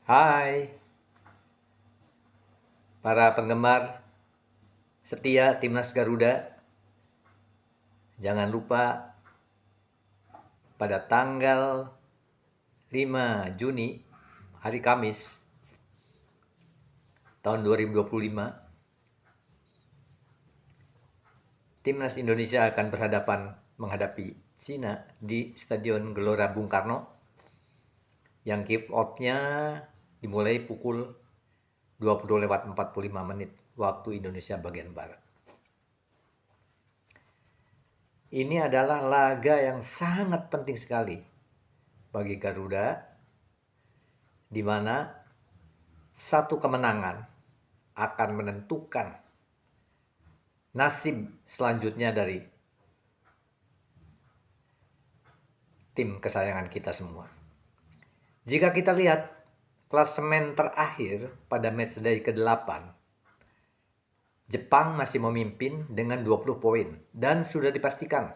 Hai, para penggemar setia Timnas Garuda. Jangan lupa pada tanggal 5 Juni, hari Kamis, tahun 2025, Timnas Indonesia akan menghadapi Cina di Stadion Gelora Bung Karno yang kick off-nya dimulai pukul 20:45 waktu Indonesia bagian Barat. Ini adalah laga yang sangat penting sekali bagi Garuda, di mana satu kemenangan akan menentukan nasib selanjutnya dari tim kesayangan kita semua. Jika kita lihat klasemen terakhir pada matchday ke-8, Jepang masih memimpin dengan 20 poin dan sudah dipastikan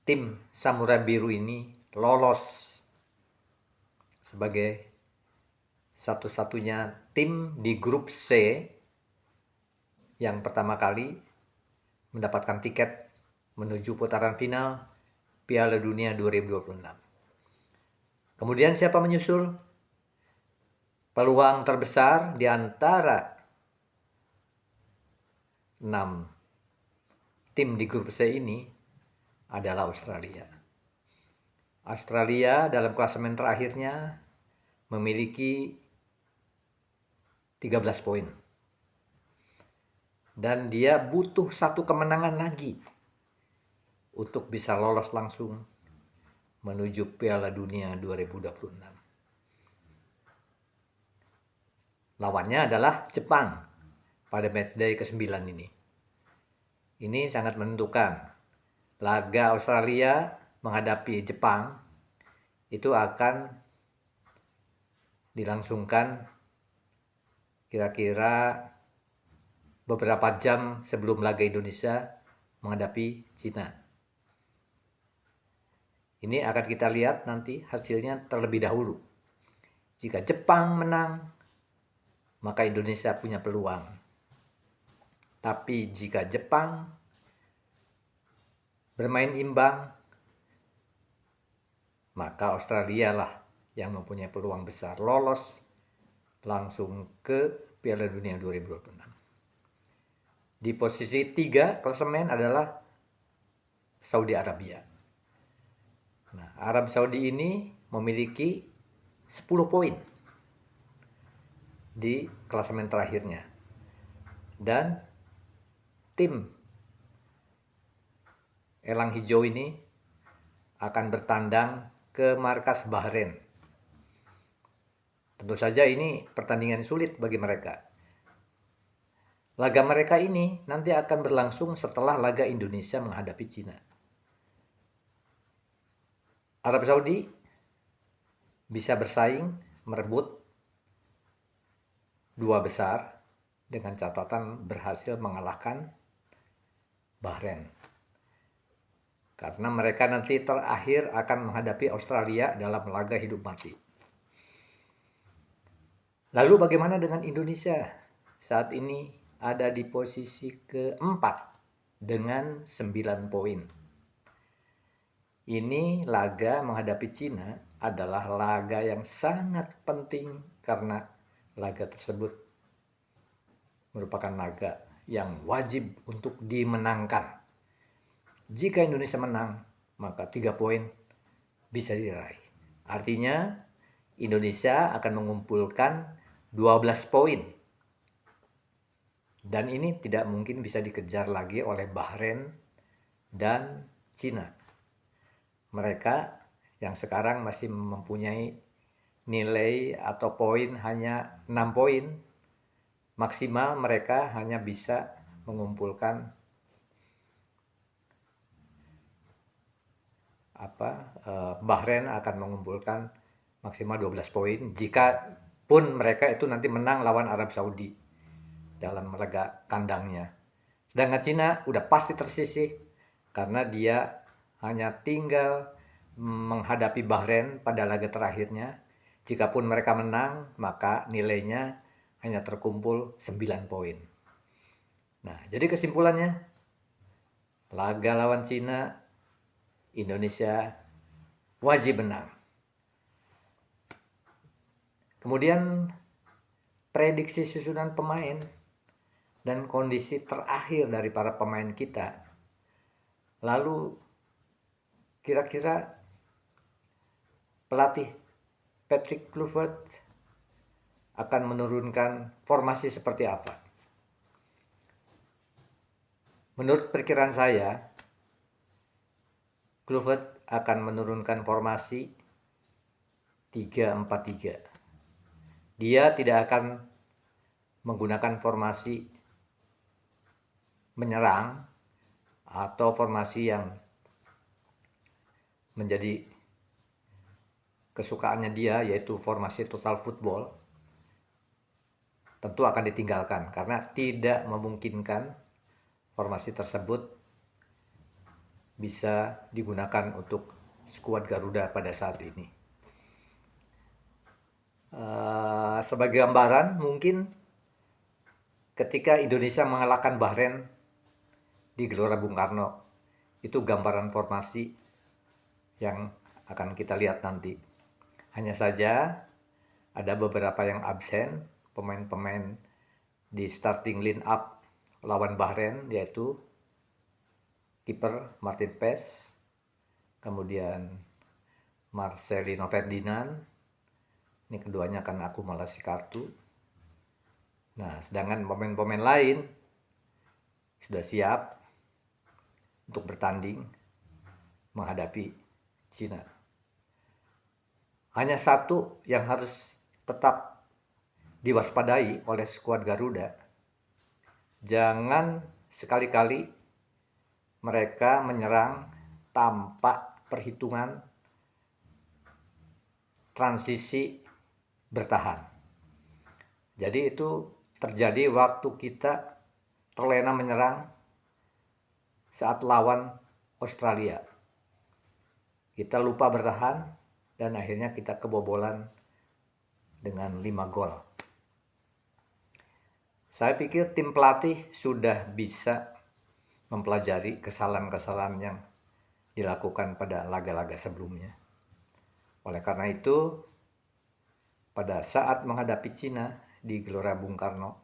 tim Samurai Biru ini lolos sebagai satu-satunya tim di grup C yang pertama kali mendapatkan tiket menuju putaran final Piala Dunia 2026. Kemudian siapa menyusul? Peluang terbesar di antara 6 tim di grup C ini adalah Australia. Australia dalam klasemen terakhirnya memiliki 13 poin. Dan dia butuh satu kemenangan lagi untuk bisa lolos langsung menuju Piala Dunia 2026. Lawannya adalah Jepang pada matchday ke-9 ini. Ini sangat menentukan. Laga Australia menghadapi Jepang itu akan dilangsungkan kira-kira beberapa jam sebelum laga Indonesia menghadapi Cina. Ini akan kita lihat nanti hasilnya terlebih dahulu. Jika Jepang menang, maka Indonesia punya peluang. Tapi jika Jepang bermain imbang, maka Australia lah yang mempunyai peluang besar lolos langsung ke Piala Dunia 2026. Di posisi 3 klasemen adalah Saudi Arabia. Nah, Arab Saudi ini memiliki 10 poin di klasemen terakhirnya. Dan tim Elang Hijau ini akan bertandang ke markas Bahrain. Tentu saja ini pertandingan sulit bagi mereka. Laga mereka ini nanti akan berlangsung setelah laga Indonesia menghadapi Cina. Arab Saudi bisa bersaing merebut 2 besar dengan catatan berhasil mengalahkan Bahrain. Karena mereka nanti terakhir akan menghadapi Australia dalam laga hidup mati. Lalu bagaimana dengan Indonesia? Saat ini ada di posisi keempat dengan 9 poin. Ini laga menghadapi Cina adalah laga yang sangat penting karena laga tersebut merupakan laga yang wajib untuk dimenangkan. Jika Indonesia menang, maka 3 poin bisa diraih. Artinya Indonesia akan mengumpulkan 12 poin. Dan ini tidak mungkin bisa dikejar lagi oleh Bahrain dan Cina. Mereka yang sekarang masih mempunyai nilai atau poin hanya 6 poin, maksimal mereka hanya bisa mengumpulkan Bahrain akan mengumpulkan maksimal 12 poin jika pun mereka itu nanti menang lawan Arab Saudi dalam laga kandangnya. Sedangkan Cina udah pasti tersisih karena dia hanya tinggal menghadapi Bahrain pada laga terakhirnya Jikapun mereka menang, maka nilainya hanya terkumpul 9 poin. Nah, jadi kesimpulannya, laga lawan Cina, Indonesia wajib menang. Kemudian prediksi susunan pemain dan kondisi terakhir dari para pemain kita. Lalu kira-kira pelatih Patrick Kluivert akan menurunkan formasi seperti apa? Menurut perkiraan saya, Kluivert akan menurunkan formasi 3-4-3. Dia tidak akan menggunakan formasi menyerang atau formasi yang menjadi kesukaannya dia, yaitu formasi total football. Tentu akan ditinggalkan karena tidak memungkinkan formasi tersebut bisa digunakan untuk skuad Garuda pada saat ini. Sebagai gambaran, mungkin ketika Indonesia mengalahkan Bahrain di Gelora Bung Karno, itu gambaran formasi yang akan kita lihat nanti. Hanya saja ada beberapa yang absen, pemain-pemain di starting line up lawan Bahrain, yaitu kiper Martin Pes, kemudian Marcelino Ferdinand. Ini keduanya akan akumulasi kartu. Nah, sedangkan pemain-pemain lain sudah siap untuk bertanding menghadapi Cina. Hanya satu yang harus tetap diwaspadai oleh skuad Garuda. Jangan sekali-kali mereka menyerang tanpa perhitungan transisi bertahan. Jadi itu terjadi waktu kita terlena menyerang saat lawan Australia. Kita lupa bertahan dan akhirnya kita kebobolan dengan 5 gol. Saya pikir tim pelatih sudah bisa mempelajari kesalahan-kesalahan yang dilakukan pada laga-laga sebelumnya. Oleh karena itu, pada saat menghadapi Cina di Gelora Bung Karno,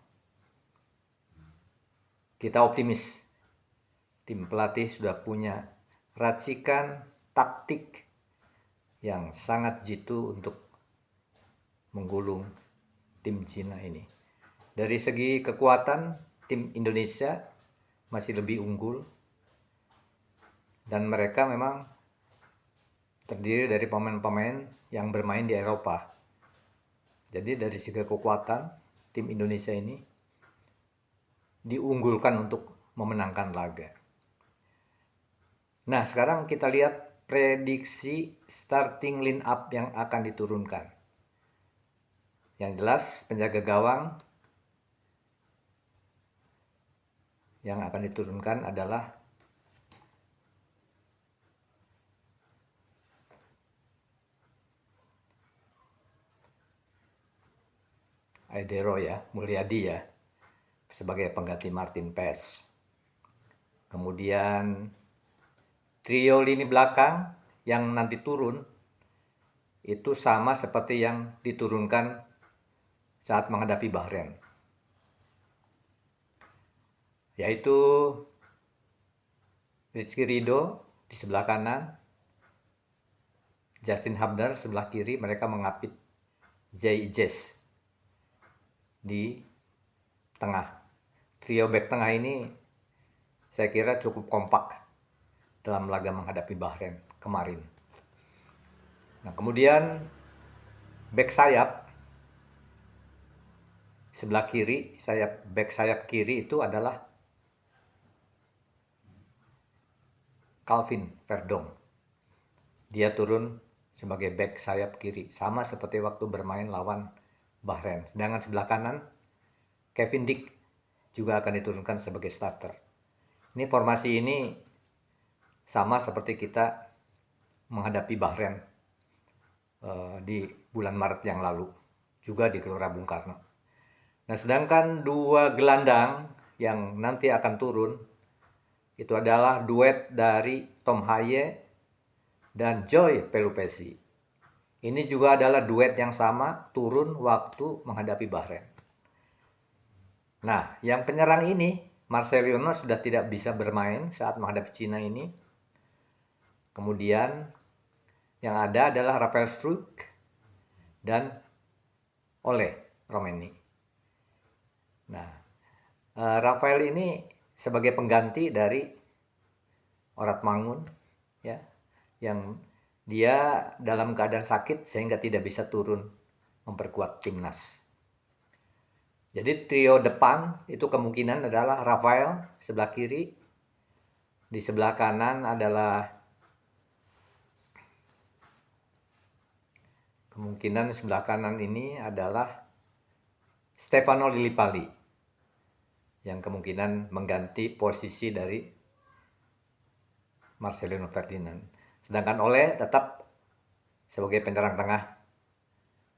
kita optimis. Tim pelatih sudah punya racikan taktik yang sangat jitu untuk menggulung tim Cina ini. Dari segi kekuatan, tim Indonesia masih lebih unggul. Dan mereka memang terdiri dari pemain-pemain yang bermain di Eropa. Jadi dari segi kekuatan, tim Indonesia ini diunggulkan untuk memenangkan laga. Nah, sekarang kita lihat prediksi starting line up yang akan diturunkan. Yang jelas, penjaga gawang yang akan diturunkan adalah Aidero Mulyadi sebagai pengganti Martin Pes. Kemudian trio lini belakang yang nanti turun itu sama seperti yang diturunkan saat menghadapi Bahrain, yaitu Rizky Ridho di sebelah kanan, Justin Hubner sebelah kiri. Mereka mengapit Zai Ijaz di tengah. Trio back tengah ini saya kira cukup kompak dalam laga menghadapi Bahrain kemarin. Nah, kemudian back sayap sebelah kiri, back sayap kiri itu adalah Calvin Verdong. Dia turun sebagai back sayap kiri, sama seperti waktu bermain lawan Bahrain. Sedangkan sebelah kanan, Kevin Dick juga akan diturunkan sebagai starter. Ini formasi ini sama seperti kita menghadapi Bahrain di bulan Maret yang lalu, juga di Gelora Bung Karno. Nah, sedangkan dua gelandang yang nanti akan turun itu adalah duet dari Tom Haye dan Joy Pelupesi. Ini juga adalah duet yang sama turun waktu menghadapi Bahrain. Nah, yang penyerang ini, Marcelino sudah tidak bisa bermain saat menghadapi Cina ini. Kemudian yang ada adalah Rafael Struijk dan Ole Romeni. Nah, Rafael ini sebagai pengganti dari Orat Mangun, ya, yang dia dalam keadaan sakit sehingga tidak bisa turun memperkuat timnas. Jadi trio depan itu kemungkinan adalah Rafael sebelah kiri, di sebelah kanan adalah kemungkinan sebelah kanan ini adalah Stefano Lillipali yang kemungkinan mengganti posisi dari Marcelino Ferdinand. Sedangkan Ole tetap sebagai penyerang tengah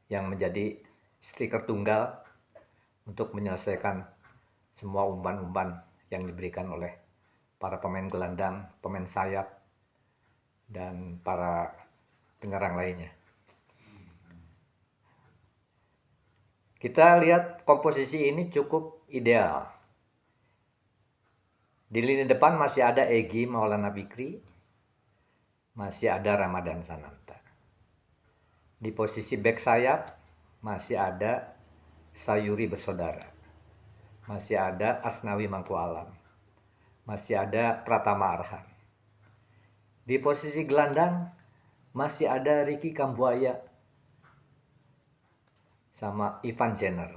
yang menjadi striker tunggal untuk menyelesaikan semua umpan-umpan yang diberikan oleh para pemain gelandang, pemain sayap, dan para penyerang lainnya. Kita lihat komposisi ini cukup ideal. Di lini depan masih ada Egy Maulana Fikri, masih ada Ramadan Sananta. Di posisi bek sayap masih ada Sayuri Bersaudara, masih ada Asnawi Mangku Alam, masih ada Pratama Arhan. Di posisi gelandang masih ada Ricky Kambuaya sama Ivan Jenner.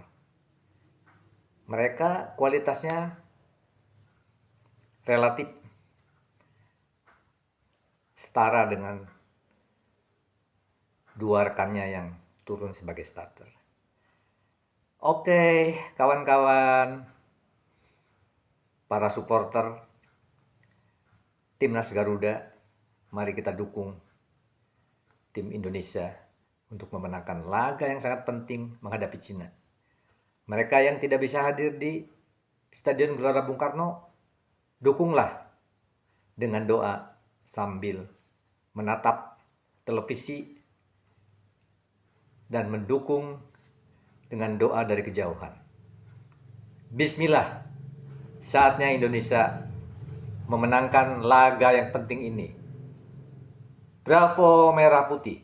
Mereka kualitasnya relatif setara dengan dua rekannya yang turun sebagai starter. Oke, kawan-kawan, para supporter Timnas Garuda, mari kita dukung tim Indonesia untuk memenangkan laga yang sangat penting menghadapi Cina. Mereka yang tidak bisa hadir di Stadion Gelora Bung Karno, dukunglah dengan doa sambil menatap televisi dan mendukung dengan doa dari kejauhan. Bismillah, saatnya Indonesia memenangkan laga yang penting ini. Bravo Merah Putih!